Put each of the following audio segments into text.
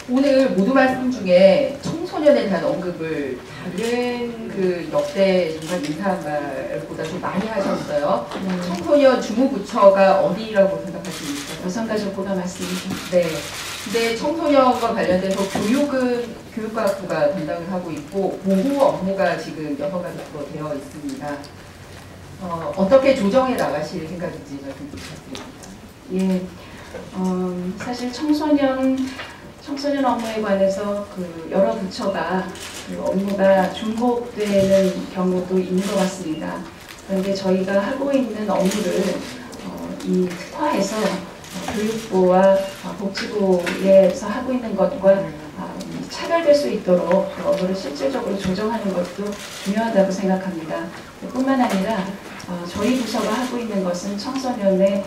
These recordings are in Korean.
오늘 모두 말씀 중에 청소년에 대한 언급을 다른 그 역대 정말 인사한 말보다 좀 많이 하셨어요. 청소년 주무부처가 어디라고 생각하십니까? 여성가족부가 맞습니다. 네. 근데 청소년과 관련돼서 교육은 교육과학부가 담당을 하고 있고 보호 업무가 지금 여성가족부로 되어 있습니다. 어떻게 조정해 나가실 생각인지 말씀 부탁드립니다. 예, 사실 청소년 업무에 관해서 그 여러 부처가 그 업무가 중복되는 경우도 있는 것 같습니다. 그런데 저희가 하고 있는 업무를 이 특화해서 교육부와 복지부에서 하고 있는 것과 차별될 수 있도록 그 업무를 실질적으로 조정하는 것도 중요하다고 생각합니다. 뿐만 아니라 저희 부서가 하고 있는 것은 청소년의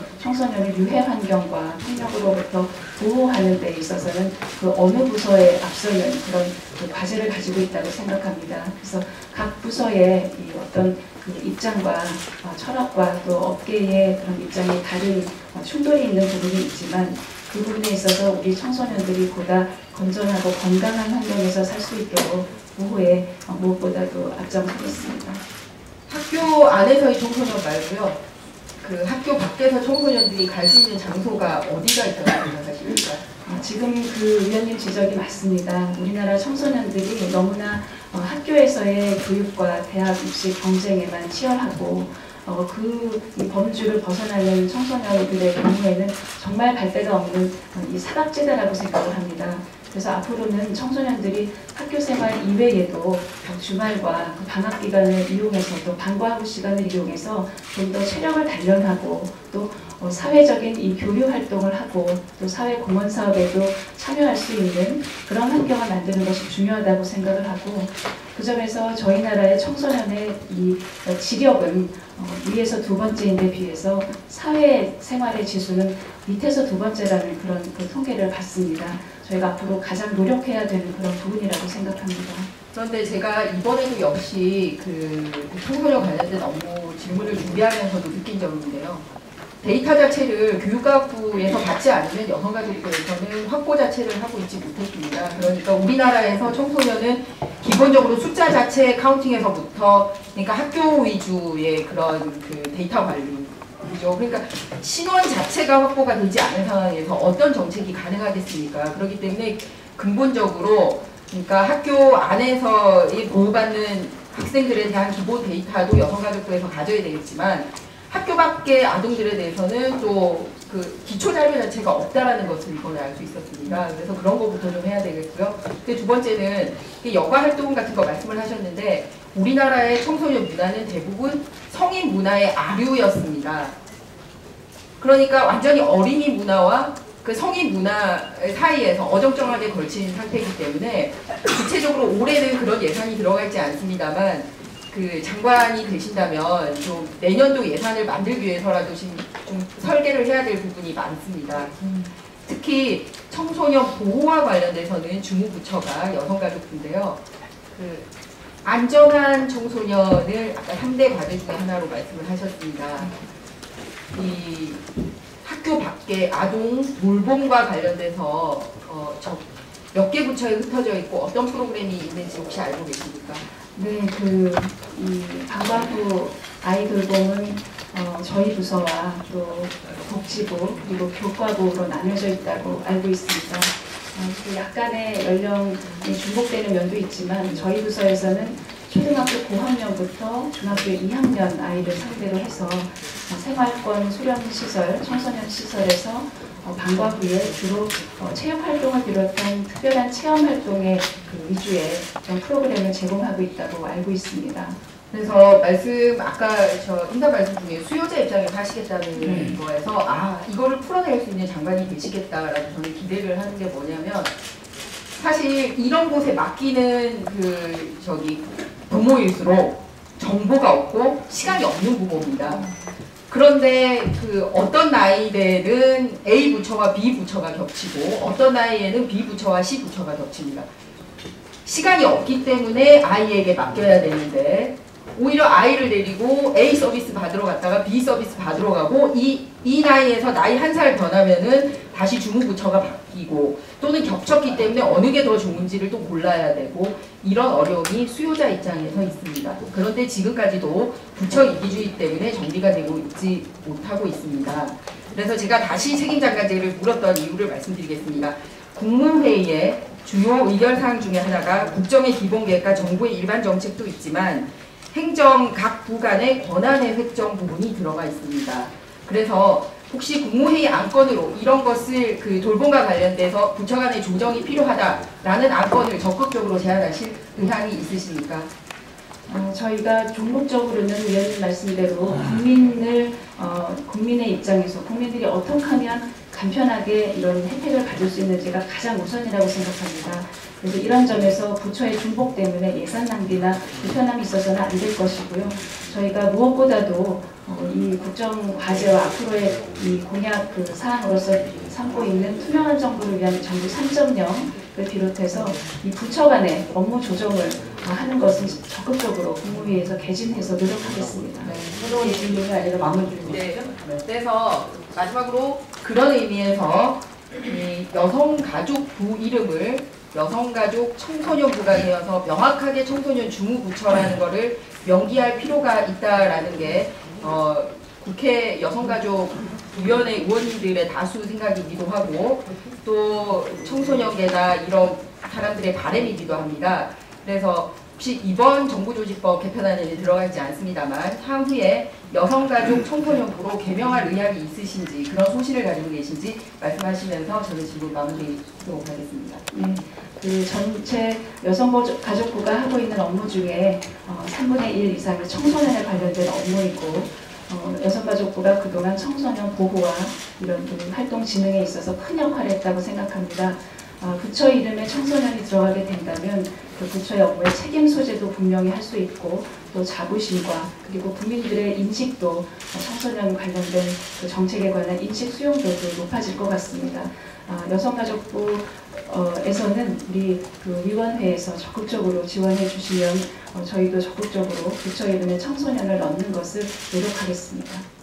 유해 환경과 폭력으로부터 보호하는 데 있어서는 그 어느 부서에 앞서는 그런 그 과제를 가지고 있다고 생각합니다. 그래서 각 부서의 이 어떤 그 입장과 철학과 또 업계의 그런 입장이 다른 충돌이 있는 부분이 있지만 그 부분에 있어서 우리 청소년들이 보다 건전하고 건강한 환경에서 살 수 있도록 보호에 무엇보다도 앞장서겠습니다. 학교 안에서의 청소년 말고요. 그 학교 밖에서 청소년들이 갈 수 있는 장소가 어디가 있다고 생각하십니까? 지금 그 위원님 지적이 맞습니다. 우리나라 청소년들이 너무나 학교에서의 교육과 대학 입시 경쟁에만 치열하고 이 범주를 벗어나는 청소년들의 경우에는 정말 갈 데가 없는 이 사각지대라고 생각을 합니다. 그래서 앞으로는 청소년들이 학교 생활 이외에도 주말과 방학 기간을 이용해서 또 방과 후 시간을 이용해서 좀 더 체력을 단련하고 또 사회적인 이 교류 활동을 하고 또 사회 공헌 사업에도 참여할 수 있는 그런 환경을 만드는 것이 중요하다고 생각을 하고 그 점에서 저희 나라의 청소년의 이 지력은 위에서 두 번째인데 비해서 사회생활의 지수는 밑에서 두 번째라는 그런 그 통계를 봤습니다. 저희가 앞으로 가장 노력해야 되는 그런 부분이라고 생각합니다. 그런데 제가 이번에도 역시 그 청소년 관련된 업무 질문을 준비하면서도 느낀 점인데요. 데이터 자체를 교육과학부에서 받지 않으면 여성가족부에서는 확보 자체를 하고 있지 못했습니다. 그러니까 우리나라에서 청소년은 기본적으로 숫자 자체 카운팅에서부터 그러니까 학교 위주의 그런 그 데이터 관리죠. 그러니까 신원 자체가 확보가 되지 않은 상황에서 어떤 정책이 가능하겠습니까? 그렇기 때문에 근본적으로 그러니까 학교 안에서 보호받는 학생들에 대한 기본 데이터도 여성가족부에서 가져야 되겠지만 학교 밖의 아동들에 대해서는 또 그 기초 자료 자체가 없다라는 것을 이번에 알 수 있었습니다. 그래서 그런 것부터 좀 해야 되겠고요. 두 번째는 여가 활동 같은 거 말씀을 하셨는데 우리나라의 청소년 문화는 대부분 성인 문화의 아류였습니다. 그러니까 완전히 어린이 문화와 그 성인 문화 사이에서 어정쩡하게 걸친 상태이기 때문에 구체적으로 올해는 그런 예산이 들어가 있지 않습니다만 그 장관이 되신다면 좀 내년도 예산을 만들기 위해서라도 지금 좀 설계를 해야 될 부분이 많습니다. 특히 청소년 보호와 관련돼서는 주무부처가 여성가족부인데요. 그 안전한 청소년을 아까 3대 과제 중에 하나로 말씀을 하셨습니다. 이 학교 밖에 아동 돌봄과 관련돼서 몇 개 부처에 흩어져 있고 어떤 프로그램이 있는지 혹시 알고 계십니까? 네, 이 방과후 아이 돌봄은 저희 부서와 또 복지부 그리고 교과부로 나눠져 있다고 알고 있습니다. 약간의 연령이 중복되는 면도 있지만 저희 부서에서는 초등학교 고학년부터 중학교 2학년 아이를 상대로 해서 생활권 수련시설, 청소년 시설에서 방과 후에 주로 체육활동을 비롯한 특별한 체험활동의 그 위주의 프로그램을 제공하고 있다고 알고 있습니다. 그래서 아까 저 인사 말씀 중에 수요자 입장에서 하시겠다는 거에서 이거를 풀어낼 수 있는 장관이 되시겠다라고 저는 기대를 하는 게 뭐냐면 사실 이런 곳에 맡기는 부모일수록 정보가 없고 시간이 없는 부모입니다. 그런데 어떤 나이에는 A 부처와 B 부처가 겹치고 어떤 나이에는 B 부처와 C 부처가 겹칩니다. 시간이 없기 때문에 아이에게 맡겨야 되는데 오히려 아이를 데리고 A 서비스 받으러 갔다가 B 서비스 받으러 가고 이 나이에서 나이 한 살 더 나면은 다시 주무부처가 바뀌고 또는 겹쳤기 때문에 어느 게 더 좋은지를 또 골라야 되고 이런 어려움이 수요자 입장에서 있습니다. 그런데 지금까지도 부처 이기주의 때문에 정리가 되고 있지 못하고 있습니다. 그래서 제가 다시 책임장관제를 물었던 이유를 말씀드리겠습니다. 국무회의에 주요 의결사항 중에 하나가 국정의 기본계획과 정부의 일반 정책도 있지만 행정 각 부 간의 권한의 획정 부분이 들어가 있습니다. 그래서 혹시 국무회의 안건으로 이런 것을 그 돌봄과 관련돼서 부처 간의 조정이 필요하다라는 안건을 적극적으로 제안하실 의향이 있으십니까? 저희가 종목적으로는 위원님 말씀대로 국민의 입장에서 국민들이 어떻게 하면 간편하게 이런 혜택을 받을 수 있는지가 가장 우선이라고 생각합니다. 그래서 이런 점에서 부처의 중복 때문에 예산 낭비나 불편함이 있어서는 안 될 것이고요. 저희가 무엇보다도 이 국정 과제와 앞으로의 이 공약 사항으로서 삼고 있는 투명한 정부를 위한 정부 3.0을 비롯해서 이 부처 간의 업무 조정을 하는 것은 적극적으로 국무회의에서 개진해서 노력하겠습니다. 네, 새로운 질문이 아니라 마무리 질문이죠. 네, 그래서 마지막으로 그런 의미에서 이 여성가족부 이름을 여성가족 청소년부가 되어서 명확하게 청소년 주무부처라는 것을 명기할 필요가 있다라는 게 국회 여성가족위원회 의원님들의 다수 생각이기도 하고 또 청소년계나 이런 사람들의 바람이기도 합니다. 그래서 혹시 이번 정부조직법 개편안에는 들어가 있지 않습니다만 향후에 여성가족 청소년부로 개명할 의향이 있으신지 그런 소신을 가지고 계신지 말씀하시면서 저는 질문 마무리하도록 하겠습니다. 네, 그 전체 여성가족부가 하고 있는 업무 중에 3분의 1 이상이 청소년에 관련된 업무이고 여성가족부가 그동안 청소년 보호와 이런 활동 진흥에 있어서 큰 역할을 했다고 생각합니다. 부처 이름에 청소년이 들어가게 된다면 그 부처의 업무의 책임 소재도 분명히 할 수 있고 또 자부심과 그리고 국민들의 인식도 청소년 관련된 그 정책에 관한 인식 수용도도 높아질 것 같습니다. 여성가족부에서는 우리 그 위원회에서 적극적으로 지원해 주시면 저희도 적극적으로 부처 이름에 청소년을 넣는 것을 노력하겠습니다.